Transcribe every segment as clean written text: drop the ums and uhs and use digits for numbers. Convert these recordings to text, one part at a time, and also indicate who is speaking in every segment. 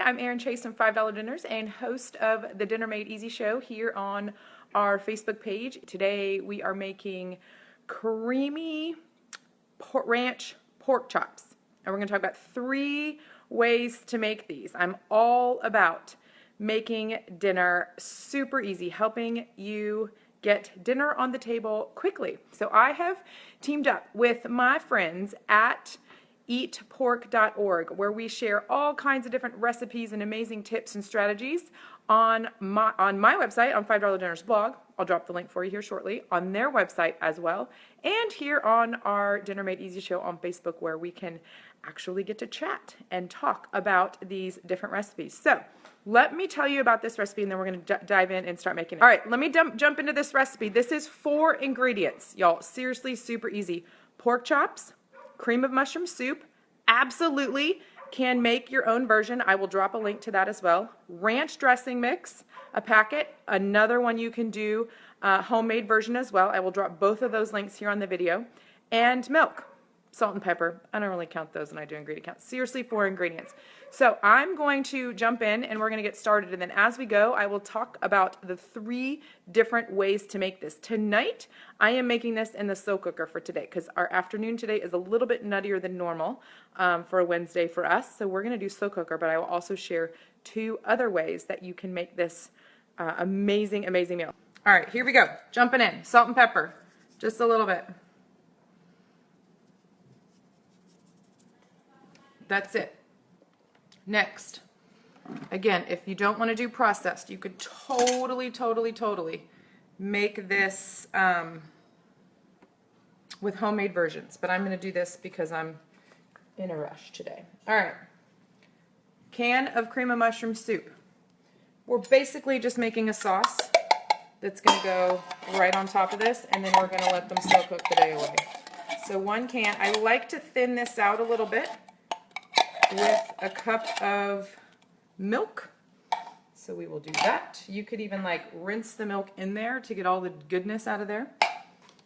Speaker 1: I'm Erin Chase from $5 Dinners and host of the Dinner Made Easy show here on our Facebook page. Today we are making creamy ranch pork chops, and we're going to talk about 3 ways to make these. I'm all about making dinner super easy, helping you get dinner on the table quickly. So I have teamed up with my friends at eatpork.org, where we share all kinds of different recipes and amazing tips and strategies on my website, on $5 Dinners blog. I'll drop the link for you here shortly, on their website as well, and here on our Dinner Made Easy show on Facebook, where we can actually get to chat and talk about these different recipes. So let me tell you about this recipe, and then we're going to dive in and start making it. All right, let me jump into this recipe. This is 4 ingredients, y'all. Seriously, super easy. Pork chops, cream of mushroom soup, absolutely can make your own version. I will drop a link to that as well. Ranch dressing mix, a packet. Another one you can do homemade version as well. I will drop both of those links here on the video. And milk, salt and pepper. I don't really count those when I do ingredient counts. Seriously, 4 ingredients. So I'm going to jump in and we're going to get started. And then as we go, I will talk about the 3 different ways to make this. Tonight, I am making this in the slow cooker for today because our afternoon today is a little bit nuttier than normal for a Wednesday for us. So we're going to do slow cooker, but I will also share 2 other ways that you can make this amazing, amazing meal. All right, here we go. Jumping in. Salt and pepper, just a little bit. That's it. Next, again, if you don't want to do processed, you could totally make this with homemade versions, but I'm going to do this because I'm in a rush today. All right, can of cream of mushroom soup. We're basically just making a sauce that's going to go right on top of this, and then we're going to let them slow cook the day away. So 1 can. I like to thin this out a little bit with a cup of milk. So we will do that. You could even like rinse the milk in there to get all the goodness out of there.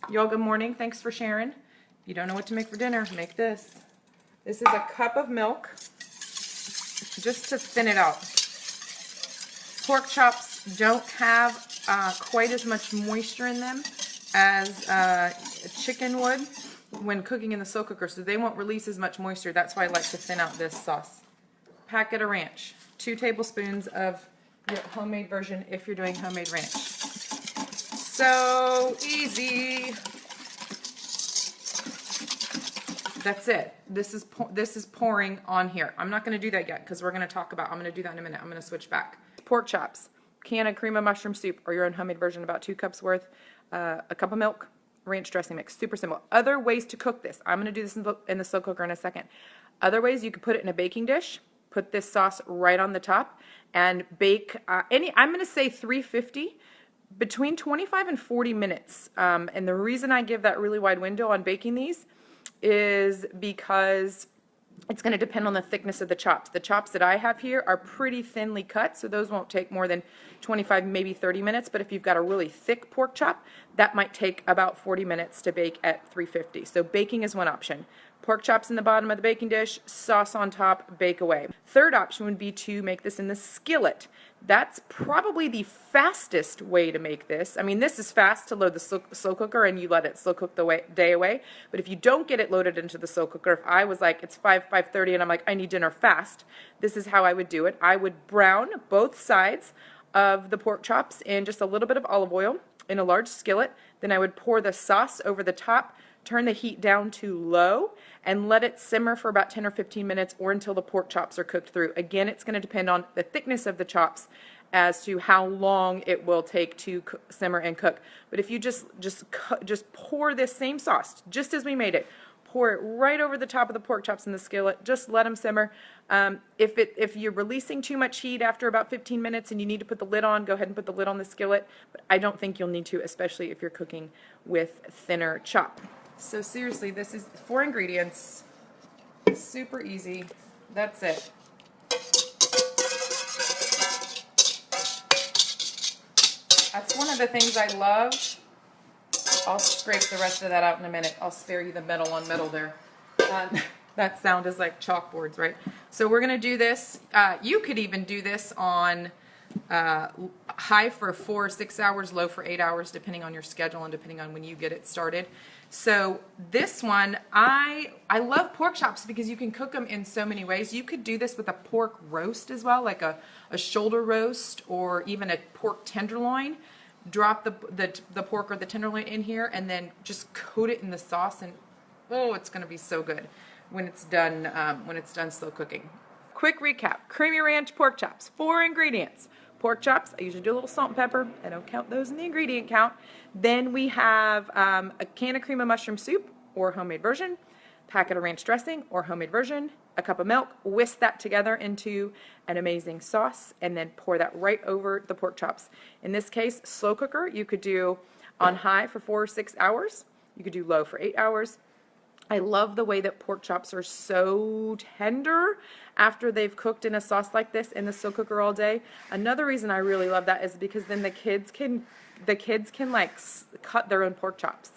Speaker 1: Y'all, good morning. Thanks for sharing. If you don't know what to make for dinner, make this. This is a cup of milk, just to thin it out. Pork chops don't have quite as much moisture in them as chicken would when cooking in the slow cooker, so they won't release as much moisture. That's why I like to thin out this sauce. Packet of ranch, 2 tablespoons of your homemade version if you're doing homemade ranch. So easy. That's it. This is pouring on here. I'm not going to do that yet because we're going to talk about, I'm going to do that in a minute. I'm going to switch back. Pork chops, can of cream of mushroom soup or your own homemade version, about 2 cups worth, a cup of milk, ranch dressing mix. Super simple. Other ways to cook this. I'm going to do this in the slow cooker in a second. Other ways, you could put it in a baking dish, put this sauce right on the top, and bake I'm going to say 350, between 25 and 40 minutes. And the reason I give that really wide window on baking these is because it's going to depend on the thickness of the chops. The chops that I have here are pretty thinly cut, so those won't take more than 25, maybe 30 minutes. But if you've got a really thick pork chop, that might take about 40 minutes to bake at 350. So baking is one option. Pork chops in the bottom of the baking dish, sauce on top, bake away. Third option would be to make this in the skillet. That's probably the fastest way to make this. I mean, this is fast to load the slow cooker and you let it slow cook the day away. But if you don't get it loaded into the slow cooker, if I was like, it's 5:30 and I'm like, I need dinner fast, this is how I would do it. I would brown both sides of the pork chops in just a little bit of olive oil in a large skillet. Then I would pour the sauce over the top, turn the heat down to low, and let it simmer for about 10 or 15 minutes or until the pork chops are cooked through. Again, it's going to depend on the thickness of the chops as to how long it will take to simmer and cook. But if you just pour this same sauce, just as we made it, pour it right over the top of the pork chops in the skillet, just let them simmer. If you're releasing too much heat after about 15 minutes and you need to put the lid on, go ahead and put the lid on the skillet. But I don't think you'll need to, especially if you're cooking with thinner chop. So seriously, this is 4 ingredients, super easy. That's it. That's one of the things I love. I'll scrape the rest of that out in a minute. I'll spare you the metal on metal there. That sound is like chalkboards, right? So we're gonna do this. You could even do this on high for 4 or 6 hours, low for 8 hours, depending on your schedule and depending on when you get it started. So this one, I love pork chops because you can cook them in so many ways. You could do this with a pork roast as well, like a shoulder roast or even a pork tenderloin. Drop the pork or the tenderloin in here and then just coat it in the sauce, and oh, it's going to be so good when it's done slow cooking. Quick recap: creamy ranch pork chops. 4 ingredients. Pork chops, I usually do a little salt and pepper. I don't count those in the ingredient count. Then we have a can of cream of mushroom soup or homemade version, packet of ranch dressing or homemade version, a cup of milk. Whisk that together into an amazing sauce and then pour that right over the pork chops. In this case, slow cooker. You could do on high for 4 or 6 hours. You could do low for 8 hours. I love the way that pork chops are so tender after they've cooked in a sauce like this in the slow cooker all day. Another reason I really love that is because then the kids can like cut their own pork chops.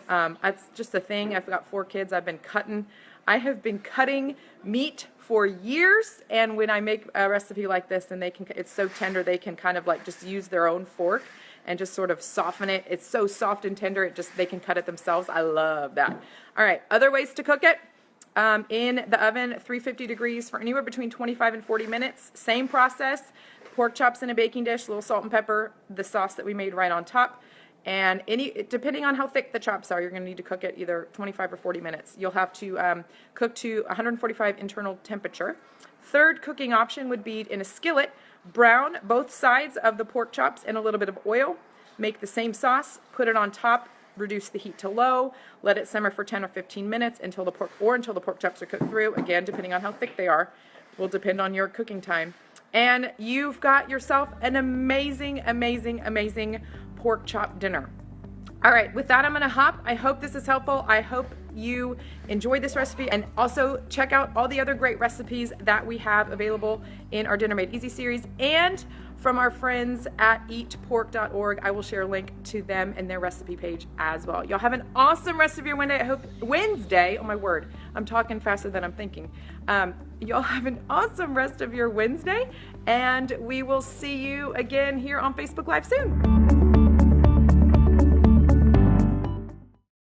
Speaker 1: That's just a thing. I've got 4 kids. I have been cutting meat for years, and when I make a recipe like this and it's so tender, they can kind of like just use their own fork and just sort of soften it. It's so soft and tender, they can cut it themselves. I love that. All right, other ways to cook it. In the oven, 350 degrees for anywhere between 25 and 40 minutes. Same process. Pork chops in a baking dish, a little salt and pepper, the sauce that we made right on top. And depending on how thick the chops are, you're going to need to cook it either 25 or 40 minutes. You'll have to cook to 145 internal temperature. Third cooking option would be in a skillet. Brown both sides of the pork chops in a little bit of oil. Make the same sauce, put it on top, reduce the heat to low, let it simmer for 10 or 15 minutes until the pork chops are cooked through. Again, depending on how thick they are, will depend on your cooking time. And you've got yourself an amazing, amazing, amazing pork chop dinner. All right, with that, I'm gonna hop. I hope this is helpful. I hope you enjoyed this recipe, and also check out all the other great recipes that we have available in our Dinner Made Easy series and from our friends at eatpork.org. I will share a link to them and their recipe page as well. Y'all have an awesome rest of your Wednesday. Oh my word, I'm talking faster than I'm thinking. Y'all have an awesome rest of your Wednesday, and we will see you again here on Facebook Live soon.